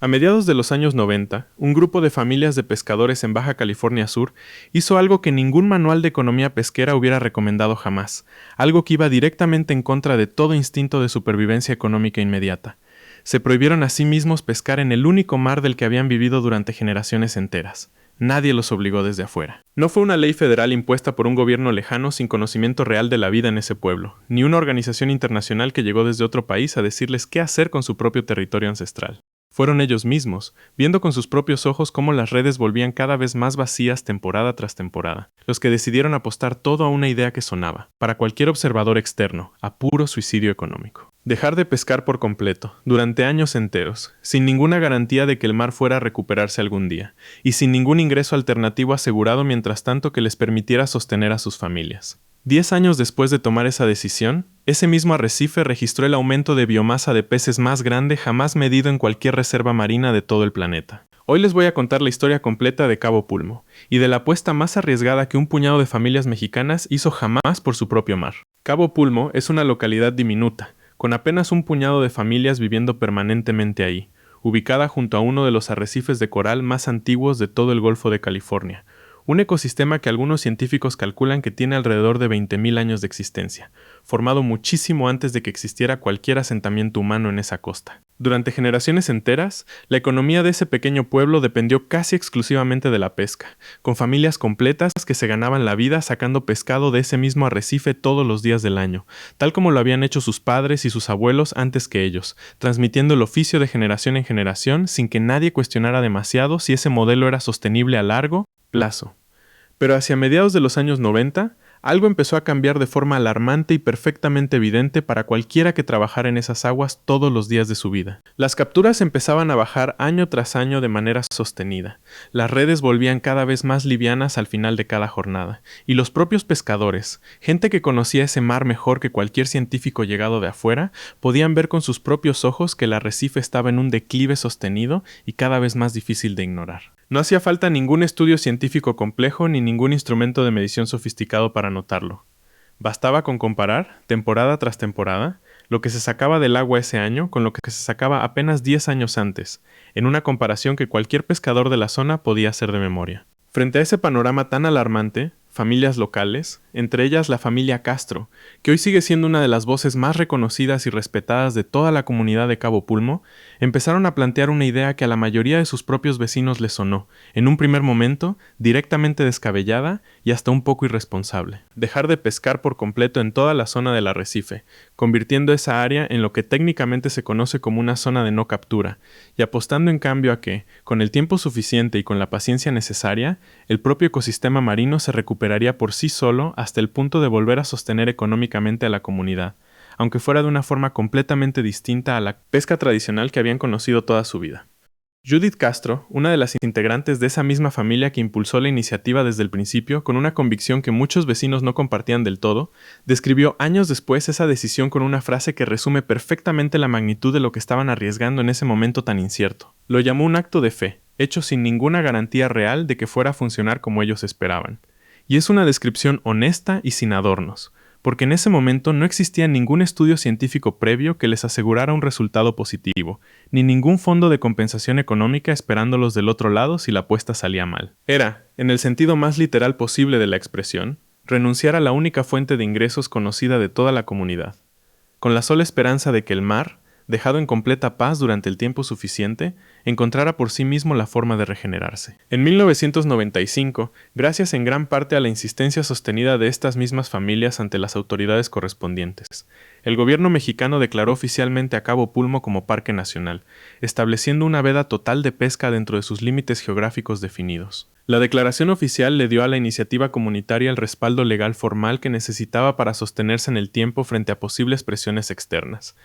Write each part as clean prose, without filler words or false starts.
A mediados de los años 90, un grupo de familias de pescadores en Baja California Sur hizo algo que ningún manual de economía pesquera hubiera recomendado jamás, algo que iba directamente en contra de todo instinto de supervivencia económica inmediata. Se prohibieron a sí mismos pescar en el único mar del que habían vivido durante generaciones enteras. Nadie los obligó desde afuera. No fue una ley federal impuesta por un gobierno lejano sin conocimiento real de la vida en ese pueblo, ni una organización internacional que llegó desde otro país a decirles qué hacer con su propio territorio ancestral. Fueron ellos mismos, viendo con sus propios ojos cómo las redes volvían cada vez más vacías temporada tras temporada, los que decidieron apostar todo a una idea que sonaba, para cualquier observador externo, a puro suicidio económico. Dejar de pescar por completo, durante años enteros, sin ninguna garantía de que el mar fuera a recuperarse algún día, y sin ningún ingreso alternativo asegurado mientras tanto que les permitiera sostener a sus familias. 10 años después de tomar esa decisión, ese mismo arrecife registró el aumento de biomasa de peces más grande jamás medido en cualquier reserva marina de todo el planeta. Hoy les voy a contar la historia completa de Cabo Pulmo, y de la apuesta más arriesgada que un puñado de familias mexicanas hizo jamás por su propio mar. Cabo Pulmo es una localidad diminuta, con apenas un puñado de familias viviendo permanentemente ahí, ubicada junto a uno de los arrecifes de coral más antiguos de todo el Golfo de California, un ecosistema que algunos científicos calculan que tiene alrededor de 20.000 años de existencia, formado muchísimo antes de que existiera cualquier asentamiento humano en esa costa. Durante generaciones enteras, la economía de ese pequeño pueblo dependió casi exclusivamente de la pesca, con familias completas que se ganaban la vida sacando pescado de ese mismo arrecife todos los días del año, tal como lo habían hecho sus padres y sus abuelos antes que ellos, transmitiendo el oficio de generación en generación sin que nadie cuestionara demasiado si ese modelo era sostenible a largo plazo. Pero hacia mediados de los años 90, algo empezó a cambiar de forma alarmante y perfectamente evidente para cualquiera que trabajara en esas aguas todos los días de su vida. Las capturas empezaban a bajar año tras año de manera sostenida. Las redes volvían cada vez más livianas al final de cada jornada, y los propios pescadores, gente que conocía ese mar mejor que cualquier científico llegado de afuera, podían ver con sus propios ojos que el arrecife estaba en un declive sostenido y cada vez más difícil de ignorar. No hacía falta ningún estudio científico complejo ni ningún instrumento de medición sofisticado para notarlo. Bastaba con comparar, temporada tras temporada, lo que se sacaba del agua ese año con lo que se sacaba apenas 10 años antes, en una comparación que cualquier pescador de la zona podía hacer de memoria. Frente a ese panorama tan alarmante, familias locales, entre ellas la familia Castro, que hoy sigue siendo una de las voces más reconocidas y respetadas de toda la comunidad de Cabo Pulmo, empezaron a plantear una idea que a la mayoría de sus propios vecinos les sonó, en un primer momento, directamente descabellada y hasta un poco irresponsable. Dejar de pescar por completo en toda la zona del arrecife, convirtiendo esa área en lo que técnicamente se conoce como una zona de no captura, y apostando en cambio a que, con el tiempo suficiente y con la paciencia necesaria, el propio ecosistema marino se recuperaría por sí solo hasta el punto de volver a sostener económicamente a la comunidad, aunque fuera de una forma completamente distinta a la pesca tradicional que habían conocido toda su vida. Judith Castro, una de las integrantes de esa misma familia que impulsó la iniciativa desde el principio con una convicción que muchos vecinos no compartían del todo, describió años después esa decisión con una frase que resume perfectamente la magnitud de lo que estaban arriesgando en ese momento tan incierto. Lo llamó un acto de fe, hecho sin ninguna garantía real de que fuera a funcionar como ellos esperaban. Y es una descripción honesta y sin adornos, porque en ese momento no existía ningún estudio científico previo que les asegurara un resultado positivo, ni ningún fondo de compensación económica esperándolos del otro lado si la apuesta salía mal. Era, en el sentido más literal posible de la expresión, renunciar a la única fuente de ingresos conocida de toda la comunidad, con la sola esperanza de que el mar, dejado en completa paz durante el tiempo suficiente, encontrara por sí mismo la forma de regenerarse. En 1995, gracias en gran parte a la insistencia sostenida de estas mismas familias ante las autoridades correspondientes, el gobierno mexicano declaró oficialmente a Cabo Pulmo como parque nacional, estableciendo una veda total de pesca dentro de sus límites geográficos definidos. La declaración oficial le dio a la iniciativa comunitaria el respaldo legal formal que necesitaba para sostenerse en el tiempo frente a posibles presiones externas,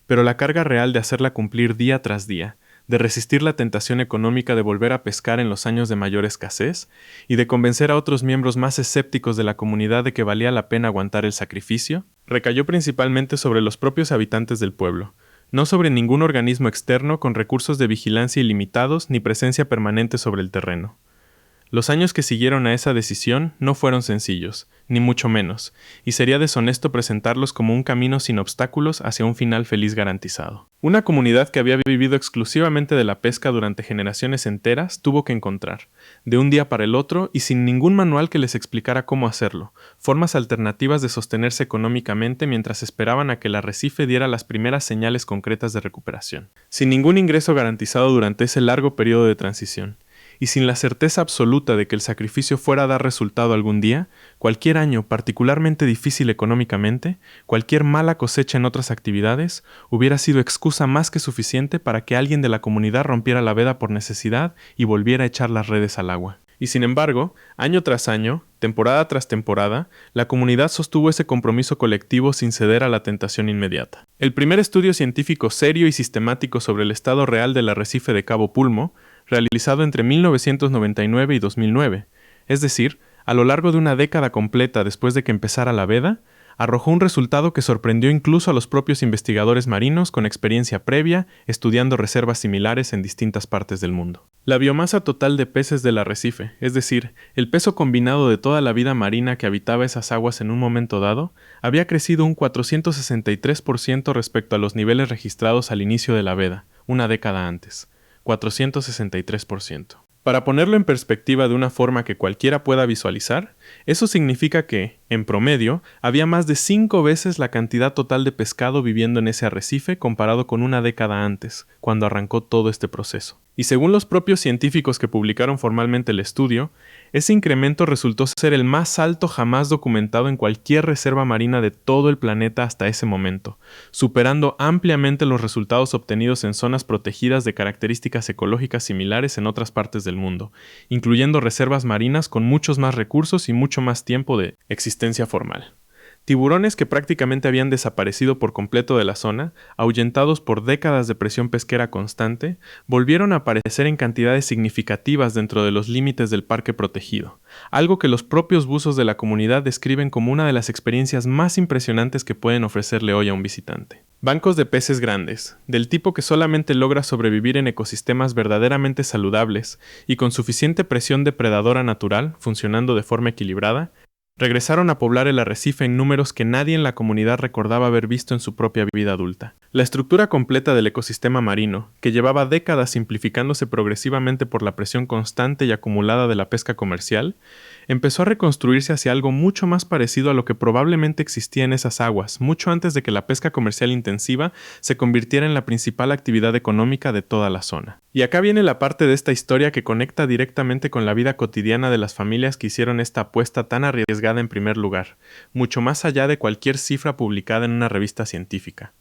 pero la carga real de hacerla cumplir día tras día, de resistir la tentación económica de volver a pescar en los años de mayor escasez y de convencer a otros miembros más escépticos de la comunidad de que valía la pena aguantar el sacrificio, recayó principalmente sobre los propios habitantes del pueblo, no sobre ningún organismo externo con recursos de vigilancia ilimitados ni presencia permanente sobre el terreno. Los años que siguieron a esa decisión no fueron sencillos, ni mucho menos, y sería deshonesto presentarlos como un camino sin obstáculos hacia un final feliz garantizado. Una comunidad que había vivido exclusivamente de la pesca durante generaciones enteras tuvo que encontrar, de un día para el otro y sin ningún manual que les explicara cómo hacerlo, formas alternativas de sostenerse económicamente mientras esperaban a que el arrecife diera las primeras señales concretas de recuperación. Sin ningún ingreso garantizado durante ese largo periodo de transición, y sin la certeza absoluta de que el sacrificio fuera a dar resultado algún día, cualquier año particularmente difícil económicamente, cualquier mala cosecha en otras actividades, hubiera sido excusa más que suficiente para que alguien de la comunidad rompiera la veda por necesidad y volviera a echar las redes al agua. Y sin embargo, año tras año, temporada tras temporada, la comunidad sostuvo ese compromiso colectivo sin ceder a la tentación inmediata. El primer estudio científico serio y sistemático sobre el estado real del arrecife de Cabo Pulmo, realizado entre 1999 y 2009, es decir, a lo largo de una década completa después de que empezara la veda, arrojó un resultado que sorprendió incluso a los propios investigadores marinos con experiencia previa estudiando reservas similares en distintas partes del mundo. La biomasa total de peces del arrecife, es decir, el peso combinado de toda la vida marina que habitaba esas aguas en un momento dado, había crecido un 463% respecto a los niveles registrados al inicio de la veda, una década antes. 463%. Para ponerlo en perspectiva de una forma que cualquiera pueda visualizar, eso significa que, en promedio, había más de 5 veces la cantidad total de pescado viviendo en ese arrecife comparado con una década antes, cuando arrancó todo este proceso. Y según los propios científicos que publicaron formalmente el estudio, ese incremento resultó ser el más alto jamás documentado en cualquier reserva marina de todo el planeta hasta ese momento, superando ampliamente los resultados obtenidos en zonas protegidas de características ecológicas similares en otras partes del mundo, incluyendo reservas marinas con muchos más recursos y mucho más tiempo de existencia formal. Tiburones que prácticamente habían desaparecido por completo de la zona, ahuyentados por décadas de presión pesquera constante, volvieron a aparecer en cantidades significativas dentro de los límites del parque protegido, algo que los propios buzos de la comunidad describen como una de las experiencias más impresionantes que pueden ofrecerle hoy a un visitante. Bancos de peces grandes, del tipo que solamente logra sobrevivir en ecosistemas verdaderamente saludables y con suficiente presión depredadora natural, funcionando de forma equilibrada, regresaron a poblar el arrecife en números que nadie en la comunidad recordaba haber visto en su propia vida adulta. La estructura completa del ecosistema marino, que llevaba décadas simplificándose progresivamente por la presión constante y acumulada de la pesca comercial, empezó a reconstruirse hacia algo mucho más parecido a lo que probablemente existía en esas aguas, mucho antes de que la pesca comercial intensiva se convirtiera en la principal actividad económica de toda la zona. Y acá viene la parte de esta historia que conecta directamente con la vida cotidiana de las familias que hicieron esta apuesta tan arriesgada en primer lugar, mucho más allá de cualquier cifra publicada en una revista científica.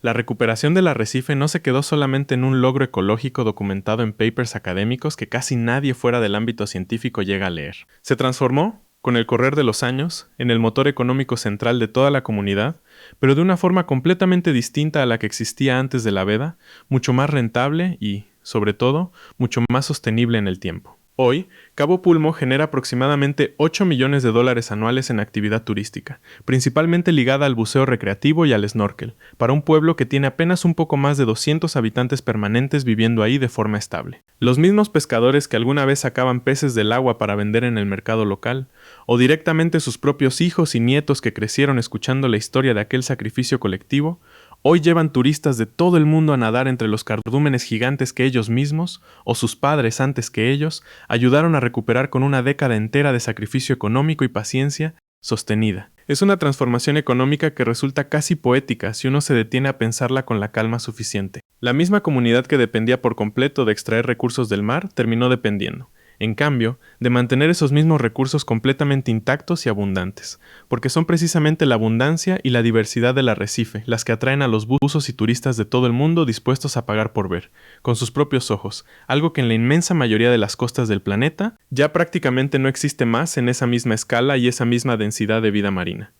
La recuperación del arrecife no se quedó solamente en un logro ecológico documentado en papers académicos que casi nadie fuera del ámbito científico llega a leer. Se transformó, con el correr de los años, en el motor económico central de toda la comunidad, pero de una forma completamente distinta a la que existía antes de la veda, mucho más rentable y, sobre todo, mucho más sostenible en el tiempo. Hoy, Cabo Pulmo genera aproximadamente $8 millones anuales en actividad turística, principalmente ligada al buceo recreativo y al snorkel, para un pueblo que tiene apenas un poco más de 200 habitantes permanentes viviendo ahí de forma estable. Los mismos pescadores que alguna vez sacaban peces del agua para vender en el mercado local, o directamente sus propios hijos y nietos que crecieron escuchando la historia de aquel sacrificio colectivo, hoy llevan turistas de todo el mundo a nadar entre los cardúmenes gigantes que ellos mismos, o sus padres antes que ellos, ayudaron a recuperar con una década entera de sacrificio económico y paciencia sostenida. Es una transformación económica que resulta casi poética si uno se detiene a pensarla con la calma suficiente. La misma comunidad que dependía por completo de extraer recursos del mar terminó dependiendo, en cambio, de mantener esos mismos recursos completamente intactos y abundantes, porque son precisamente la abundancia y la diversidad del arrecife las que atraen a los buzos y turistas de todo el mundo dispuestos a pagar por ver, con sus propios ojos, algo que en la inmensa mayoría de las costas del planeta ya prácticamente no existe más en esa misma escala y esa misma densidad de vida marina.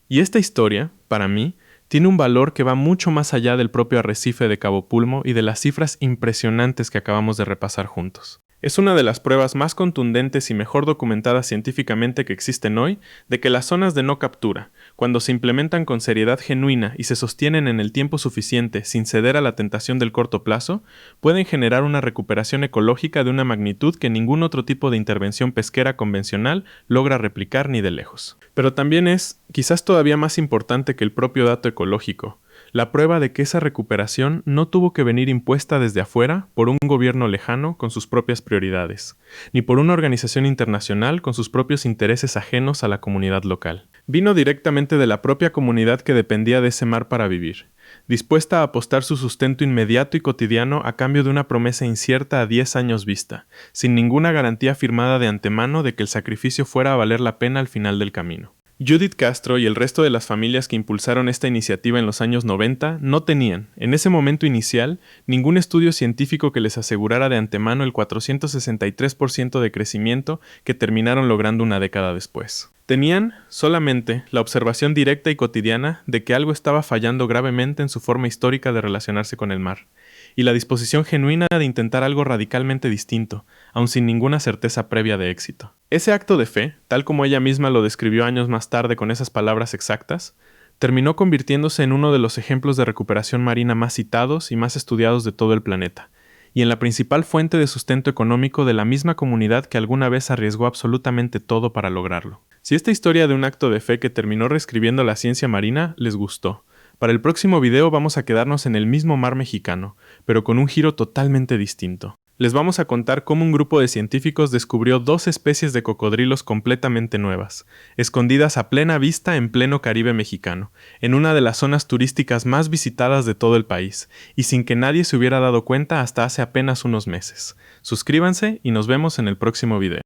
Y esta historia, para mí, tiene un valor que va mucho más allá del propio arrecife de Cabo Pulmo y de las cifras impresionantes que acabamos de repasar juntos. Es una de las pruebas más contundentes y mejor documentadas científicamente que existen hoy de que las zonas de no captura, cuando se implementan con seriedad genuina y se sostienen en el tiempo suficiente sin ceder a la tentación del corto plazo, pueden generar una recuperación ecológica de una magnitud que ningún otro tipo de intervención pesquera convencional logra replicar ni de lejos. Pero también es, quizás todavía más importante que el propio dato ecológico, la prueba de que esa recuperación no tuvo que venir impuesta desde afuera por un gobierno lejano con sus propias prioridades, ni por una organización internacional con sus propios intereses ajenos a la comunidad local. Vino directamente de la propia comunidad que dependía de ese mar para vivir, dispuesta a apostar su sustento inmediato y cotidiano a cambio de una promesa incierta a 10 años vista, sin ninguna garantía firmada de antemano de que el sacrificio fuera a valer la pena al final del camino. Judith Castro y el resto de las familias que impulsaron esta iniciativa en los años 90 no tenían, en ese momento inicial, ningún estudio científico que les asegurara de antemano el 463% de crecimiento que terminaron logrando una década después. Tenían, solamente, la observación directa y cotidiana de que algo estaba fallando gravemente en su forma histórica de relacionarse con el mar, y la disposición genuina de intentar algo radicalmente distinto, aun sin ninguna certeza previa de éxito. Ese acto de fe, tal como ella misma lo describió años más tarde con esas palabras exactas, terminó convirtiéndose en uno de los ejemplos de recuperación marina más citados y más estudiados de todo el planeta, y en la principal fuente de sustento económico de la misma comunidad que alguna vez arriesgó absolutamente todo para lograrlo. Si esta historia de un acto de fe que terminó reescribiendo la ciencia marina les gustó, para el próximo video vamos a quedarnos en el mismo mar mexicano, pero con un giro totalmente distinto. Les vamos a contar cómo un grupo de científicos descubrió 2 especies de cocodrilos completamente nuevas, escondidas a plena vista en pleno Caribe mexicano, en una de las zonas turísticas más visitadas de todo el país, y sin que nadie se hubiera dado cuenta hasta hace apenas unos meses. Suscríbanse y nos vemos en el próximo video.